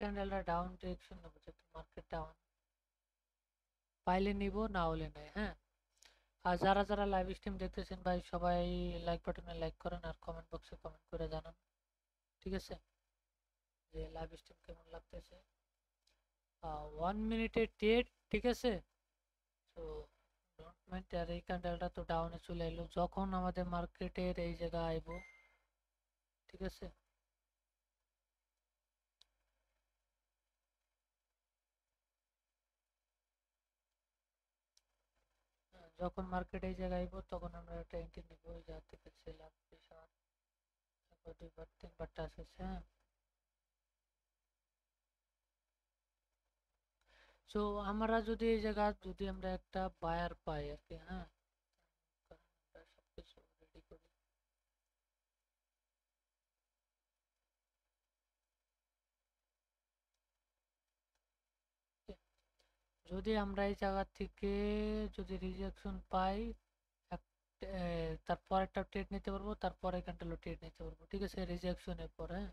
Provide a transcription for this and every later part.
ক্যান্ডেলটা down direction নেবো, যেহেতু মার্কেট ডাউন, পাইলে নিব না হলে নাই। হ্যাঁ, আর যারা যারা লাইভ স্ট্রিম দেখতেছেন ভাই, সবাই লাইক বাটনে লাইক করেন আর কমেন্ট বক্সে কমেন্ট করে জানান, ঠিক আছে, যে লাইভ স্ট্রিম কেমন লাগতেছে। 1 মিনিটের ট্রেড, ঠিক আছে। তো ডোন্ট মাইন্ড। আর এই ক্যান্ডেলটা তো ডাউনে চলে এলো, যখন আমাদের মার্কেটের এই জায়গা আইবো, ঠিক আছে। যখন মার্কেট এই জায়গায় আইবো তখন আমরা একটা এন্ট্রি নিব, ওই জায়গা থেকে সেল আপ প্রেশার, একবার দুইবার তিনবার টাচ হয়েছে। হ্যাঁ, সো আমরা যদি এই জায়গা যদি আমরা একটা বায়ার পাই আর কি, হ্যাঁ, কারণ আমরা সবকিছু রেডি করি। যদি আমরা এই জায়গা থেকে যদি রিজেকশন পাই, তারপর একটা ট্রেড নিতে পারবো, তারপর এখানটা ট্রেড নিতে পারবো, ঠিক আছে, রিজেকশনের পর। হ্যাঁ,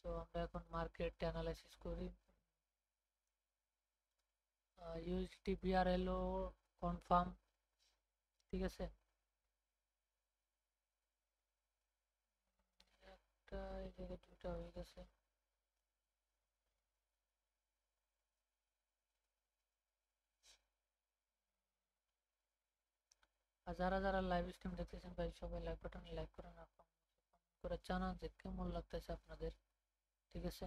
তো আমরা এখন মার্কেট অ্যানালাইসিস করি। ইউএসডি বিআরএলও কনফার্ম, ঠিক আছে। একটা এই জায়গায় দুটা হয়ে গেছে। আর যারা যারা লাইভ স্ট্রিম দেখতেছেন ভাই, সবাই লাইক বাটনে লাইক করেন আর কমেন্ট করে জানান যে কেমন লাগতেছে আপনাদের, ঠিক আছে।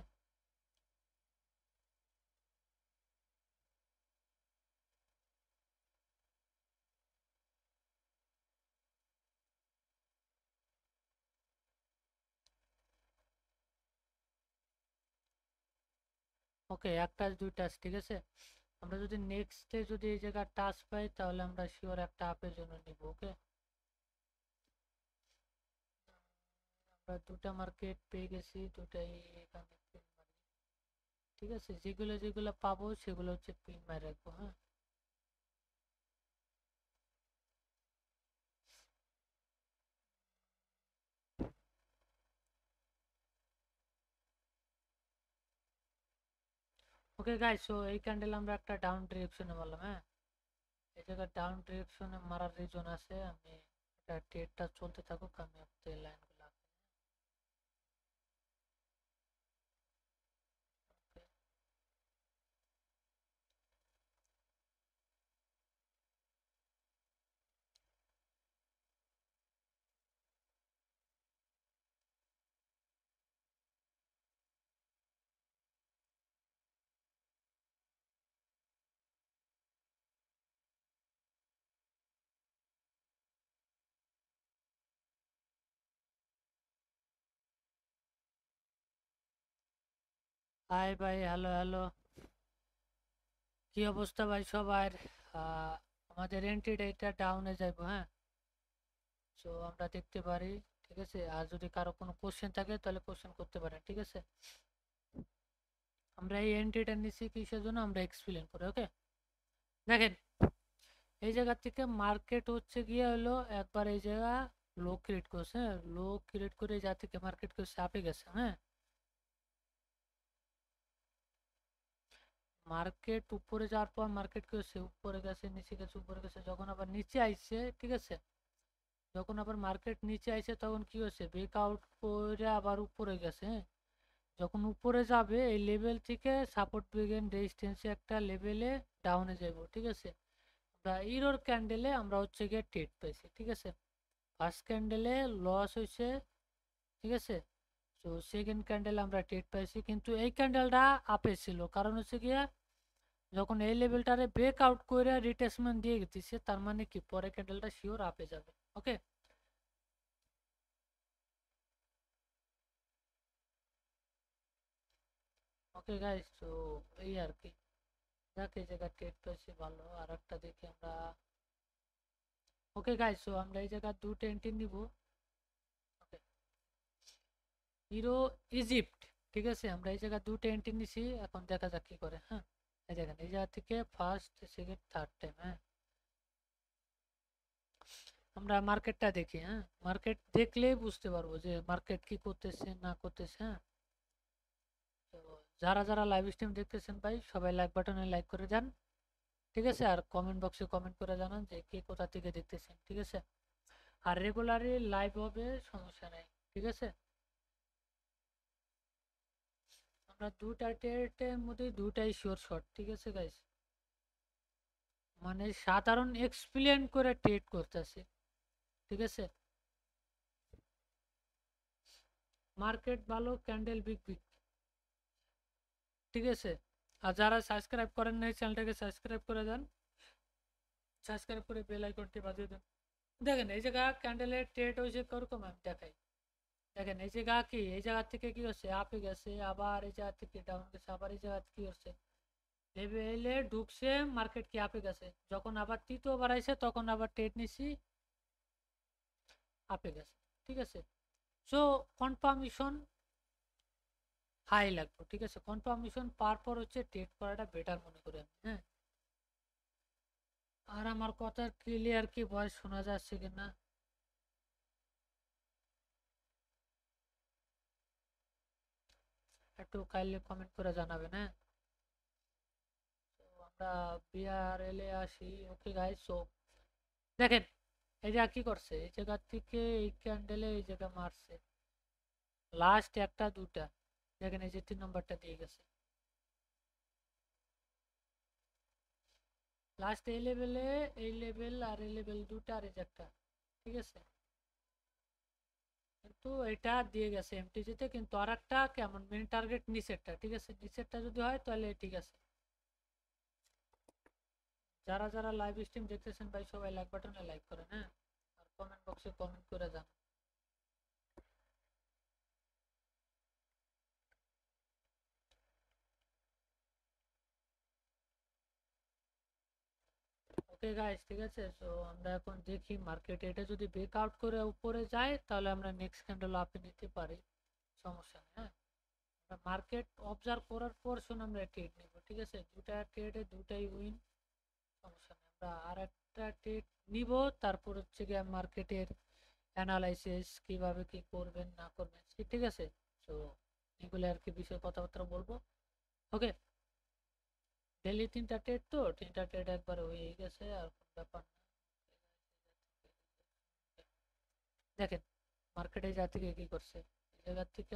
ওকে, এক টাচ দুই টাচ, ঠিক আছে। আমরা যদি নেক্সটে যদি এই জায়গা টাচ পাই, তাহলে আমরা শিওর একটা আপের জন্য নিব। ওকে, আমরা দুটা মার্কেট পেয়ে গেছি, দুটাই এখানে পিন মারি, ঠিক আছে। যেগুলো যেগুলো পাবো সেগুলো হচ্ছে পিন মারি রাখবো। হ্যাঁ, ওকে গাইস, সো এই ক্যান্ডেল আমরা একটা ডাউন ডিরেকশনে মারলাম। হ্যাঁ, এই জায়গায় ডাউন ডিরেকশনে মারার রিজন আছে, আমি এটা ট্রেডটা চলতে থাকুক, আমি আপনাদের লাইনগুলো আঁকি। Okay. হাই ভাই, হ্যালো হ্যালো, কি অবস্থা ভাই সবার? আহ, আমাদের এন্ট্রিটা এটা ডাউনে যাইবো। হ্যাঁ, সো আমরা দেখতে পারি, ঠিক আছে। আর যদি কারো কোনো কোশ্চেন থাকে তাহলে কোশ্চেন করতে পারেন, ঠিক আছে। আমরা এই এন্ট্রিটা নিচ্ছি কিসের জন্য, আমরা এক্সপ্লেন করি। ওকে, দেখেন, এই জায়গা থেকে মার্কেট হচ্ছে গিয়ে হলো একবার এই জায়গা লো ক্রিয়েট করছে। হ্যাঁ, লো ক্রিয়েট করে এই জায়গা থেকে মার্কেট করে চাপে গেছে। হ্যাঁ, মার্কেট উপরে যাওয়ার পর মার্কেট করছে উপরে গেছে, নিচে গেছে, উপরে গেছে, যখন আবার নিচে আইছে, ঠিক আছে, যখন আবার মার্কেট নিচে আইছে তখন কি হচ্ছে, ব্রেকআউট করে আবার উপরে গেছে। হ্যাঁ, যখন উপরে যাবে এই লেভেল থেকে সাপোর্ট বিগেন রেজিস্ট্যান্স একটা লেভেলে ডাউনে যাব, ঠিক আছে। আমরা ইরোর ক্যান্ডেলে আমরা হচ্ছে গিয়ে ট্রেড পাইছি, ঠিক আছে। ফার্স্ট ক্যান্ডেলে লস হয়েছে, ঠিক আছে। তো সেকেন্ড ক্যান্ডেলে আমরা ট্রেড পাইছি, কিন্তু এই ক্যান্ডেলটা আপে ছিল, কারণ হচ্ছে গিয়ে যখন এই লেভেলটারে ব্রেক আউট করে রিটেসমেন্ট দিয়ে গেছে, তার মানে কি পরে ক্যান্ডেলটা শিওর আপে যাবে। ওকে, ওকে গাইস, তো এই আর কি, যাক এই জায়গা ট্রেড পেয়েছি ভালো। আর একটা দেখি আমরা। ওকে গাইস, সো আমরা এই জায়গা দুটো এন্ট্রি নিব। ওকে, হিরো ইজিপ্ট, ঠিক আছে, আমরা এই জায়গা দুটো এন্ট্রি নিছি, এখন দেখা যাক কি করে। হ্যাঁ, এই দেখেন এই জায়গা থেকে ফার্স্ট সেকেন্ড থার্ড টাইম। হ্যাঁ, আমরা মার্কেটটা দেখি। হ্যাঁ, মার্কেট দেখলেই বুঝতে পারবো যে মার্কেট কি করতেছে না করতেছে। হ্যাঁ, যারা যারা লাইভ স্ট্রিম দেখতেছেন ভাই সবাই লাইক বাটনে লাইক করে যান, ঠিক আছে? আর কমেন্ট বক্সে কমেন্ট করে জানান যে কে কোথা থেকে দেখতেছেন, ঠিক আছে? আর রেগুলারলি লাইভ হবে, সমস্যা নাই, ঠিক আছে? আমরা দুটা টেটের মধ্যে দুটাই শিওর শট, ঠিক আছে গাইস? মানে সাধারণ এক্সপ্লেন করে ট্রেড করতেছে, ঠিক আছে? মার্কেট ভালো, ক্যান্ডেল বিগ বিগ, ঠিক আছে? আর যারা সাবস্ক্রাইব করেন নাই চ্যানেলটাকে সাবস্ক্রাইব করে দেন, সাবস্ক্রাইব করে বেল আইকনটি বাজিয়ে দেন। দেখেন এই জায়গা ক্যান্ডেলের ট্রেড হয়েছে কিরকম আমি দেখাই। দেখেন এই জায়গা কি, এই জায়গা থেকে কি হচ্ছে, আপে গেছে, আবার এই জায়গা থেকে ডাউন গেছে, আবার এই জায়গা কি হচ্ছে, লেভেলে ঢুকছে, মার্কেট কি আপে গেছে, যখন আবার তৃতীয়বার আইছে তখন আবার ট্রেড নিছি, আপে গেছে, ঠিক আছে? সো কনফার্মেশন হাই লাগবে, ঠিক আছে? কনফার্মেশন পাওয়ার পর হচ্ছে ট্রেড করাটা বেটার মনে করি আমি, হ্যাঁ? আর আমার কথা ক্লিয়ার কি ভয়েস শোনা যাচ্ছে কিনা একটু কাইন্ডলি কমেন্ট করে জানাবেন, হ্যাঁ? তো আমরা বিআরএল এ আসি। ওকে গাইস, সো দেখেন এই জায়গা কি করছে, এই জায়গা থেকে এই ক্যান্ডেলে এই জায়গা মারছে লাস্ট একটা দুটা, দেখেন এই যে 3 নম্বরটা দিয়ে গেছে লাস্ট এই লেভেলে, এই লেভেল আর এই লেভেল দুটা আর এই যে একটা, ঠিক আছে? কিন্তু এটা দিয়ে গেছে এমটিজিতে, কিন্তু আর একটা কেমন মেন টার্গেট নিচেরটা, ঠিক আছে? নিচেরটা যদি হয় তাহলে ঠিক আছে। যারা যারা লাইভ স্ট্রিম দেখতেছেন ভাই সবাই লাইক বাটনে লাইক করেন, হ্যাঁ? আর কমেন্ট বক্সে কমেন্ট করে যান। ওকে গাইস, ঠিক আছে? সো আমরা এখন দেখি মার্কেট এটা যদি ব্রেকআউট করে উপরে যায় তাহলে আমরা নেক্সট ক্যান্ডেল আপে নিতে পারি, সমস্যা নেই, হ্যাঁ? মার্কেট অবজার্ভ করার পর শুন আমরা ট্রেড নেব, ঠিক আছে? দুটা ট্রেডে দুটাই উইন, সমস্যা নেই। আমরা আর একটা ট্রেড নিব, তারপর হচ্ছে গিয়ে মার্কেটের অ্যানালাইসিস কিভাবে কি করবেন না করবেন, ঠিক আছে? তো এগুলো আর কি বিষয়ে কথাবার্তা বলবো। ওকে, ডেলি 3টা ট্রেড, তো 3টা ট্রেড একবার হয়ে গেছে, আর কোনো ব্যাপার না। দেখেন মার্কেট এই জায়গা থেকে কি করছে, এই জায়গা থেকে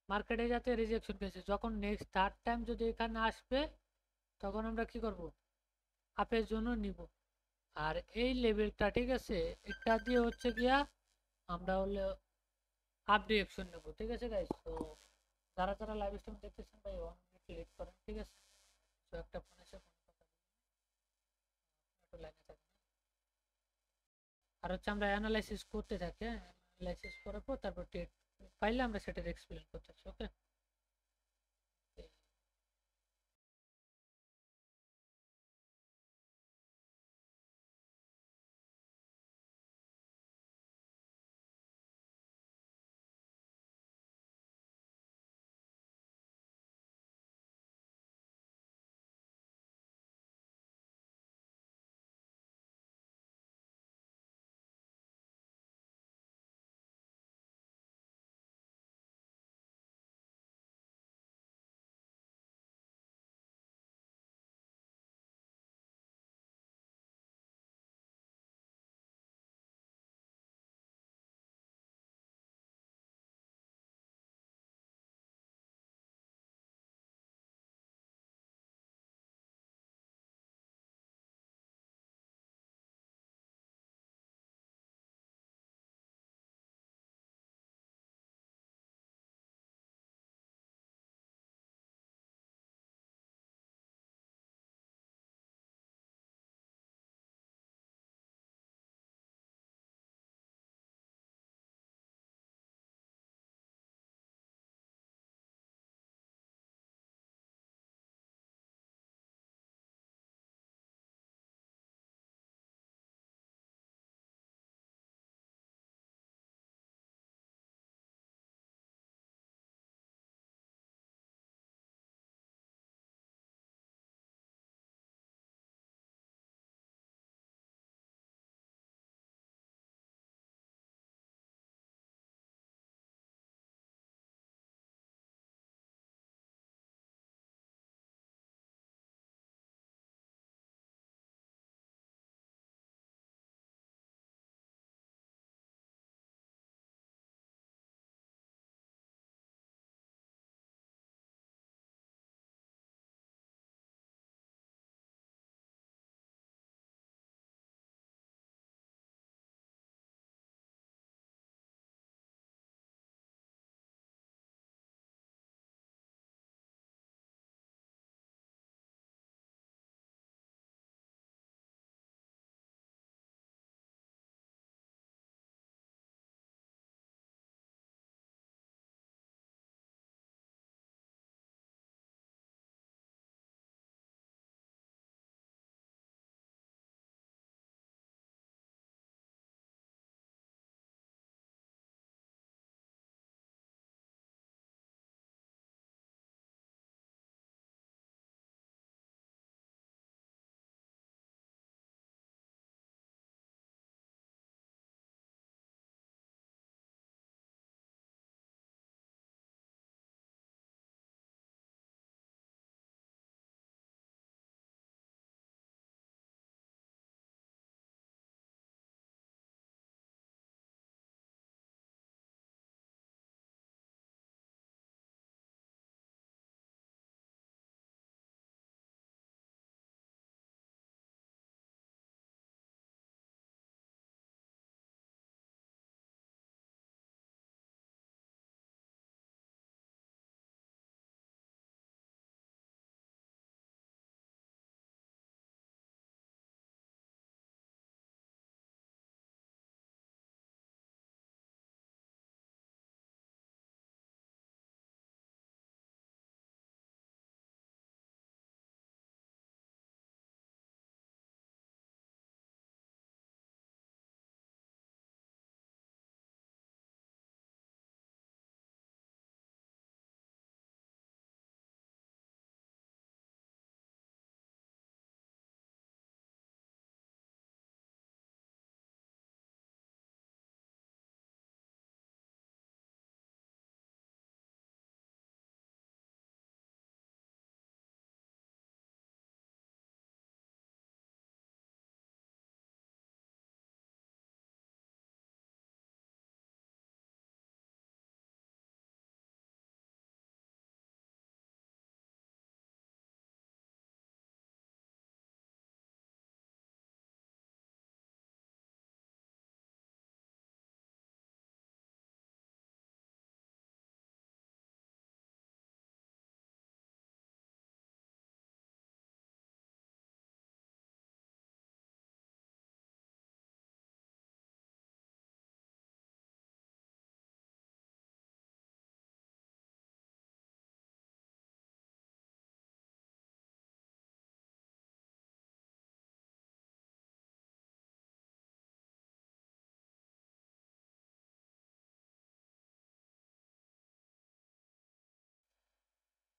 মার্কেটে যাতে রিজেকশন পেয়েছে, যখন নেক্সট থার্ড টাইম যদি এখানে আসবে তখন আমরা কি করব, আপের জন্য নিব। আর এই লেভেলটা, ঠিক আছে, এটা দিয়ে হচ্ছে গিয়া আমরা হলে আপ ডিরেকশন নেব, ঠিক আছে গাইস? তো যারা যারা লাইভ স্ট্রিম দেখতেছেন ভাই 1 মিনিট লেট করেন, ঠিক আছে? তো একটা ফোন এসে ফোন কথা একটু লাইনে থাকুন। আর হচ্ছে আমরা অ্যানালাইসিস করতে থাকি, অ্যানালাইসিস করার পর তারপর ট্রেড পাইলে আমরা সেটার এক্সপ্লেন করতেছি, ওকে?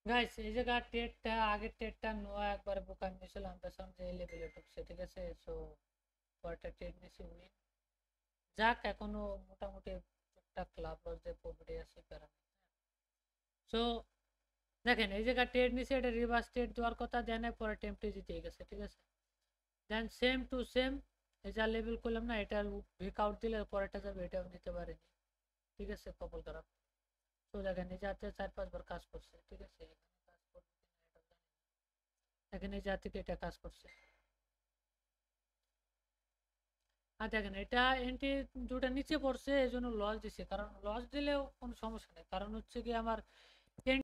গাইস এই জায়গা টেটটা আগের টেটটা নোয়া একবারে বোকা নিয়েছিলাম পেছন যে লেভেলে ঢুকছে, ঠিক আছে। সো পরেরটা টেট নিয়েছি উইন। যাক এখনো মোটামুটি টুকটাক লাভ লস দিয়ে প্রফিটে আছি, প্যারা। সো দেখেন এই জায়গা টেট নিচে এটা রিভার্স টেট দেওয়ার কথা দেয় না, পরে টেম্পটে জিতে গেছে, ঠিক আছে। দেন সেম টু সেম এই যা লেভেল করলাম না, এটার ব্রেক আউট দিলে পরেরটা যাবে, এটাও নিতে পারেনি, ঠিক আছে। কপাল খারাপ। তো দেখেন এই যাতে 4-5 বার কাজ করছে, ঠিক আছে। এখানে কাজ করবে কিনা এটা জানি না। দেখেন এই জাতিতে এটা কাজ করছে। আর দেখেন এটা এন্ট্রি দুটা নিচে পড়ছে, এই জন্য লস দিছে, কারণ লস দিলেও কোনো সমস্যা নেই, কারণ হচ্ছে কি আমার